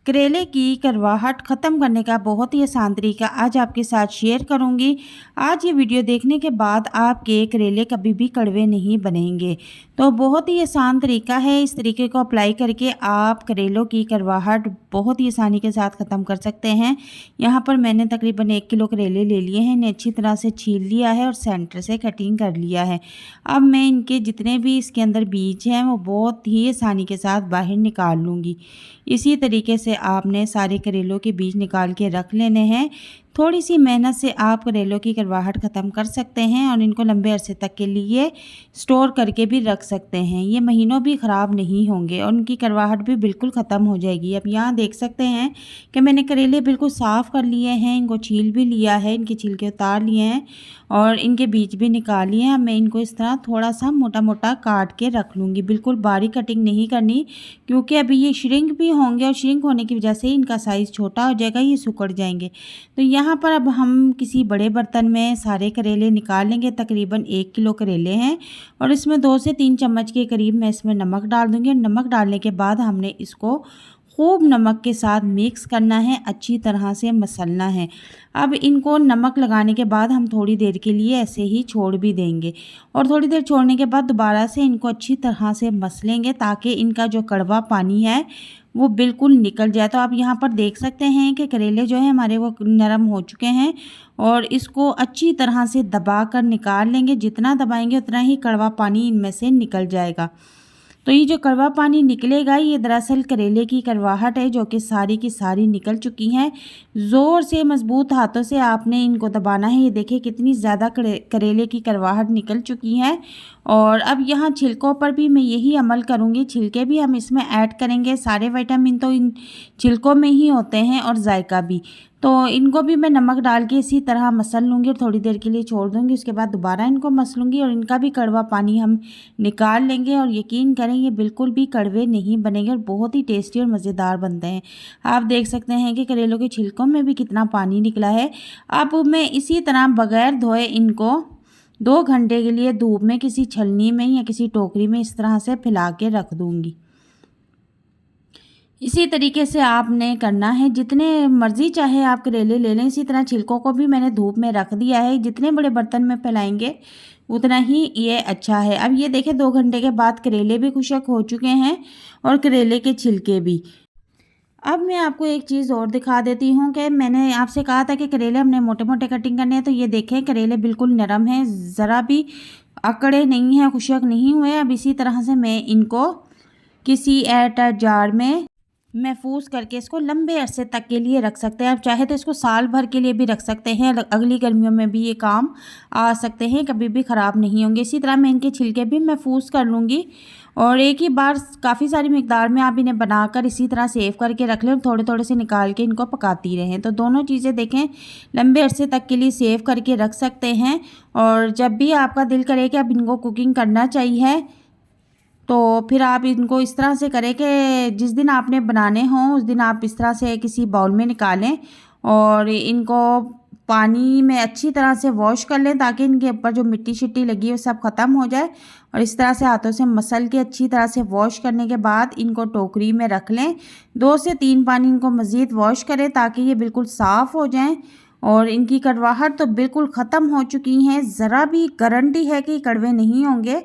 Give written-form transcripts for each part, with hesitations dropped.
करेले की कड़वाहट ख़त्म करने का बहुत ही आसान तरीका आज आपके साथ शेयर करूंगी। आज ये वीडियो देखने के बाद आपके करेले कभी भी कड़वे नहीं बनेंगे। तो बहुत ही आसान तरीका है, इस तरीके को अप्लाई करके आप करेलों की कड़वाहट बहुत ही आसानी के साथ ख़त्म कर सकते हैं। यहाँ पर मैंने तकरीबन 1 किलो करेले ले लिए हैं, इन्हें अच्छी तरह से छील लिया है और सेंटर से कटिंग कर लिया है। अब मैं इनके जितने भी इसके अंदर बीज हैं वो बहुत ही आसानी के साथ बाहर निकाल लूँगी। इसी तरीके से आपने सारे करेलों के बीज निकाल के रख लेने हैं। थोड़ी सी मेहनत से आप करेलों की कड़वाहट ख़त्म कर सकते हैं और इनको लंबे अरसे तक के लिए स्टोर करके भी रख सकते हैं। ये महीनों भी ख़राब नहीं होंगे और उनकी कड़वाहट भी बिल्कुल ख़त्म हो जाएगी। अब यहाँ देख सकते हैं कि मैंने करेले बिल्कुल साफ़ कर लिए हैं, इनको छील भी लिया है, इनके छिलके उतार लिए हैं और इनके बीज भी निकाल लिए हैं। अब मैं इनको इस तरह थोड़ा सा मोटा मोटा काट के रख लूँगी। बिल्कुल बारीक कटिंग नहीं करनी, क्योंकि अभी ये श्रिंक भी होंगे और श्रिंक होने की वजह से इनका साइज़ छोटा हो जाएगा, ये सिकुड़ जाएंगे। तो यहाँ पर अब हम किसी बड़े बर्तन में सारे करेले निकाल लेंगे। तकरीबन 1 किलो करेले हैं और इसमें 2 से 3 चम्मच के करीब मैं इसमें नमक डाल दूँगी। और नमक डालने के बाद हमने इसको खूब नमक के साथ मिक्स करना है, अच्छी तरह से मसलना है। अब इनको नमक लगाने के बाद हम थोड़ी देर के लिए ऐसे ही छोड़ भी देंगे और थोड़ी देर छोड़ने के बाद दोबारा से इनको अच्छी तरह से मसलेंगे ताकि इनका जो कड़वा पानी है वो बिल्कुल निकल जाए। तो आप यहाँ पर देख सकते हैं कि करेले जो है हमारे वो नरम हो चुके हैं और इसको अच्छी तरह से दबा कर निकाल लेंगे। जितना दबाएंगे उतना ही कड़वा पानी इनमें से निकल जाएगा। तो ये जो कड़वा पानी निकलेगा ये दरअसल करेले की कड़वाहट है जो कि सारी की सारी निकल चुकी हैं। ज़ोर से मज़बूत हाथों से आपने इनको दबाना है। ये देखिए कितनी ज़्यादा करेले की कड़वाहट निकल चुकी है। और अब यहाँ छिलकों पर भी मैं यही अमल करूँगी, छिलके भी हम इसमें ऐड करेंगे। सारे विटामिन तो इन छिलकों में ही होते हैं और जायका भी। तो इनको भी मैं नमक डाल के इसी तरह मसल लूँगी और थोड़ी देर के लिए छोड़ दूँगी। उसके बाद दोबारा इनको मसलूँगी और इनका भी कड़वा पानी हम निकाल लेंगे। और यकीन करें ये बिल्कुल भी कड़वे नहीं बनेंगे और बहुत ही टेस्टी और मज़ेदार बनते हैं। आप देख सकते हैं कि करेलों के छिलकों में भी कितना पानी निकला है। अब मैं इसी तरह बग़ैर धोए इनको 2 घंटे के लिए धूप में किसी छलनी में या किसी टोकरी में इस तरह से फैला के रख दूँगी। इसी तरीके से आपने करना है, जितने मर्ज़ी चाहे आप करेले ले लें। इसी तरह छिलकों को भी मैंने धूप में रख दिया है। जितने बड़े बर्तन में फैलाएंगे उतना ही ये अच्छा है। अब ये देखें 2 घंटे के बाद करेले भी खुश्क हो चुके हैं और करेले के छिलके भी। अब मैं आपको एक चीज़ और दिखा देती हूँ कि मैंने आपसे कहा था कि करेले हमने मोटे मोटे कटिंग करने हैं। तो ये देखें करेले बिल्कुल नरम हैं, ज़रा भी अकड़े नहीं हैं, खुश्क नहीं हुए। अब इसी तरह से मैं इनको किसी एयरटाइट जार में महफूज करके इसको लंबे अरसे तक के लिए रख सकते हैं। आप चाहे तो इसको साल भर के लिए भी रख सकते हैं, अगली गर्मियों में भी ये काम आ सकते हैं, कभी भी ख़राब नहीं होंगे। इसी तरह मैं इनके छिलके भी महफूज कर लूँगी और एक ही बार काफ़ी सारी मिकदार में आप इन्हें बनाकर इसी तरह सेव करके रख लें और थोड़े थोड़े से निकाल के इनको पकाती रहें। तो दोनों चीज़ें देखें लंबे अरसे तक के लिए सेव करके रख सकते हैं। और जब भी आपका दिल करे कि अब इनको कुकिंग करना चाहिए तो फिर आप इनको इस तरह से करें कि जिस दिन आपने बनाने हों उस दिन आप इस तरह से किसी बाउल में निकालें और इनको पानी में अच्छी तरह से वॉश कर लें ताकि इनके ऊपर जो मिट्टी शिट्टी लगी है वो सब ख़त्म हो जाए। और इस तरह से हाथों से मसल के अच्छी तरह से वॉश करने के बाद इनको टोकरी में रख लें। 2 से 3 पानी इनको मज़ीद वॉश करें ताकि ये बिल्कुल साफ़ हो जाएं। और इनकी कड़वाहट तो बिल्कुल ख़त्म हो चुकी हैं, ज़रा भी गारंटी है कि कड़वे नहीं होंगे।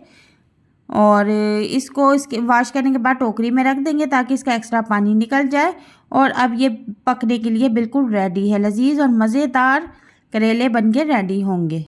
और इसको इसके वॉश करने के बाद टोकरी में रख देंगे ताकि इसका एक्स्ट्रा पानी निकल जाए। और अब ये पकने के लिए बिल्कुल रेडी है। लजीज और मज़ेदार करेले बनके रेडी होंगे।